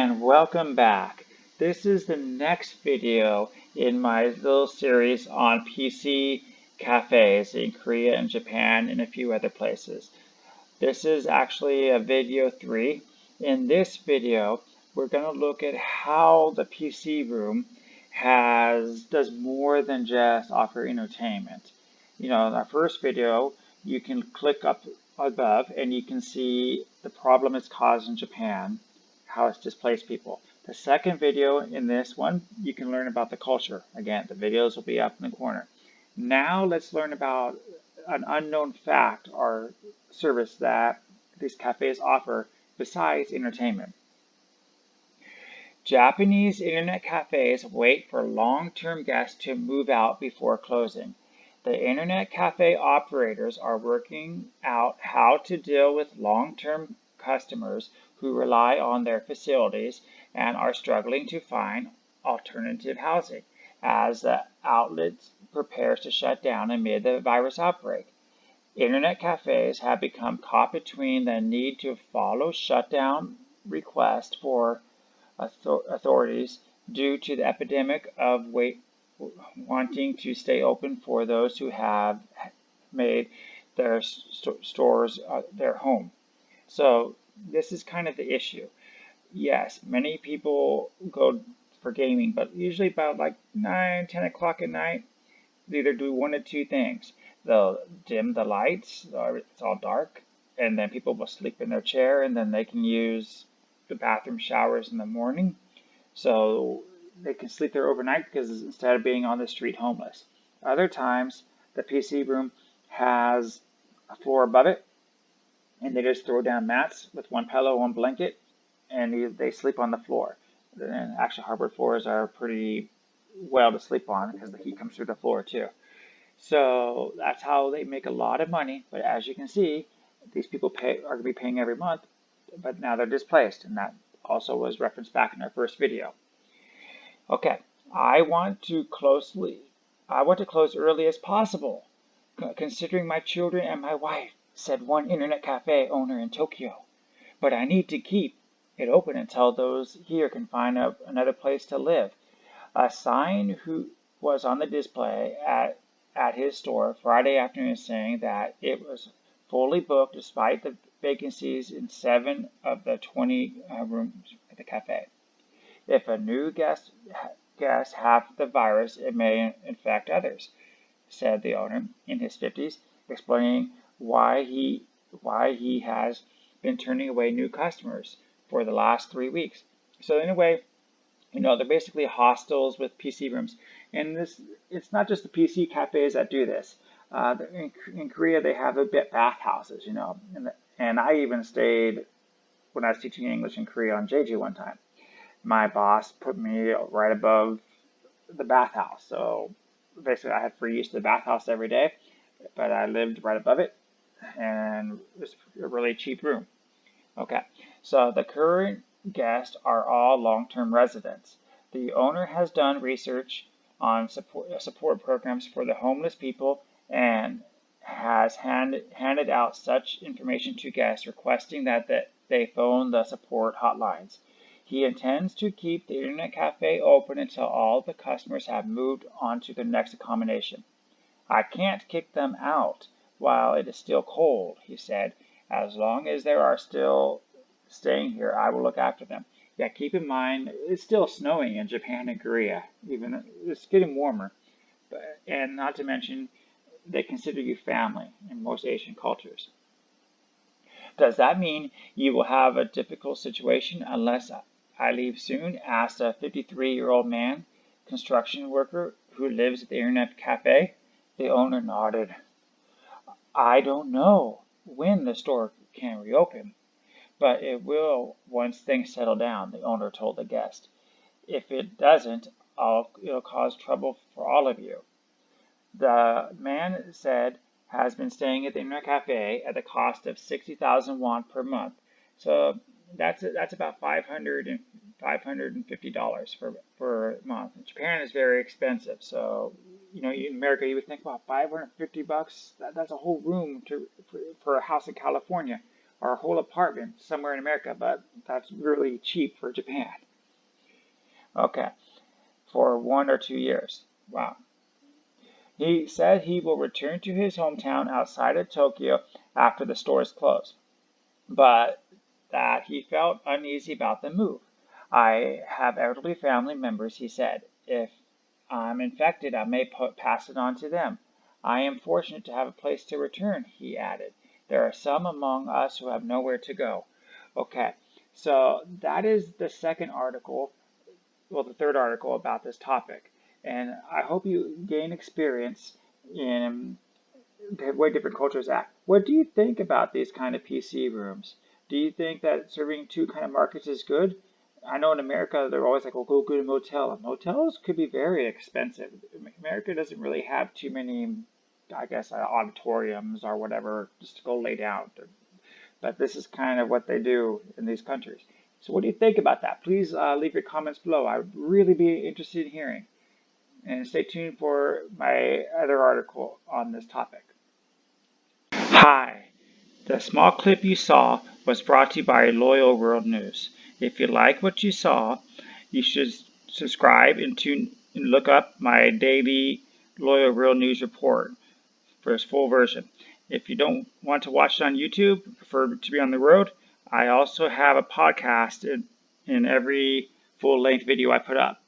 and welcome back. This is the next video in my little series on PC cafes in Korea and Japan and a few other places. This is actually a video 3. In this video, we're going to look at how the PC room does more than just offer entertainment. In our first video, you can click up above and you can see the problem it's caused in Japan, how it's displaced people. The second video in this one, you can learn about the culture. Again, the videos will be up in the corner. Now let's learn about an unknown fact or service that these cafes offer besides entertainment. Japanese internet cafes wait for long-term guests to move out before closing. The internet cafe operators are working out how to deal with long-term customers who rely on their facilities and are struggling to find alternative housing as the outlet prepares to shut down amid the virus outbreak. Internet cafes have become caught between the need to follow shutdown requests for authorities due to the epidemic of wanting to stay open for those who have made their stores their home. So this is kind of the issue. Yes, many people go for gaming, but usually about like 9, 10 o'clock at night, they either do one of two things. They'll dim the lights, or it's all dark, and then people will sleep in their chair, and then they can use the bathroom showers in the morning. So they can sleep there overnight because instead of being on the street homeless. Other times, the PC room has a floor above it, and they just throw down mats with one pillow, one blanket, and they sleep on the floor. And actually, hardwood floors are pretty well to sleep on because the heat comes through the floor too. So that's how they make a lot of money. But as you can see, these people are going to be paying every month, but now they're displaced, and that also was referenced back in our first video. Okay, I want to close early as possible, considering my children and my wife, said one internet cafe owner in Tokyo. But I need to keep it open until those here can find another place to live. A sign who was on the display at his store Friday afternoon saying that it was fully booked despite the vacancies in 7 of the 20 rooms at the cafe. If a new guest have the virus, it may infect others, said the owner in his 50s, explaining why he has been turning away new customers for the last 3 weeks. So in a way, they're basically hostels with PC rooms. And it's not just the PC cafes that do this. In Korea, they have the bathhouses, and I even stayed when I was teaching English in Korea on Jeju one time. My boss put me right above the bathhouse. So basically, I had free use of the bathhouse every day, but I lived right above it, and it was a really cheap room. Okay, so the current guests are all long-term residents. The owner has done research on support programs for the homeless people and has handed out such information to guests requesting that they phone the support hotlines. He intends to keep the internet cafe open until all the customers have moved on to their next accommodation. I can't kick them out while it is still cold, he said. As long as they are still staying here, I will look after them. Yeah, keep in mind, it's still snowing in Japan and Korea. Even it's getting warmer. And not to mention, they consider you family in most Asian cultures. Does that mean you will have a difficult situation unless I leave soon? Asked a 53-year-old man, construction worker who lives at the internet cafe. The owner nodded. I don't know when the store can reopen, but it will once things settle down, the owner told the guest. If it doesn't, it'll cause trouble for all of you. The man said has been staying at the internet cafe at the cost of 60,000 won per month. So that's about $550 per month. Japan is very expensive. So, in America, you would think about $550. That's a whole room for a house in California. our whole apartment somewhere in America, but that's really cheap for Japan. Okay, for 1 or 2 years. Wow. He said he will return to his hometown outside of Tokyo after the stores close, but that he felt uneasy about the move. I have elderly family members, he said. If I'm infected, I may pass it on to them. I am fortunate to have a place to return, he added. There are some among us who have nowhere to go. Okay, so that is the second article, well, the third article about this topic. And I hope you gain experience in the way different cultures act. What do you think about these kind of PC rooms? Do you think that serving two kind of markets is good? I know in America they're always like, "Well, go get a motel." Motels could be very expensive. America doesn't really have too many, I guess, auditoriums or whatever just to go lay down. But this is kind of what they do in these countries. So what do you think about that? Please leave your comments below. I would really be interested in hearing. And stay tuned for my other article on this topic. Hi, the small clip you saw was brought to you by Loyal World News. If you like what you saw, you should subscribe and look up my daily Loyal World News report for its full version. If you don't want to watch it on YouTube, prefer to be on the road, I also have a podcast in every full-length video I put up.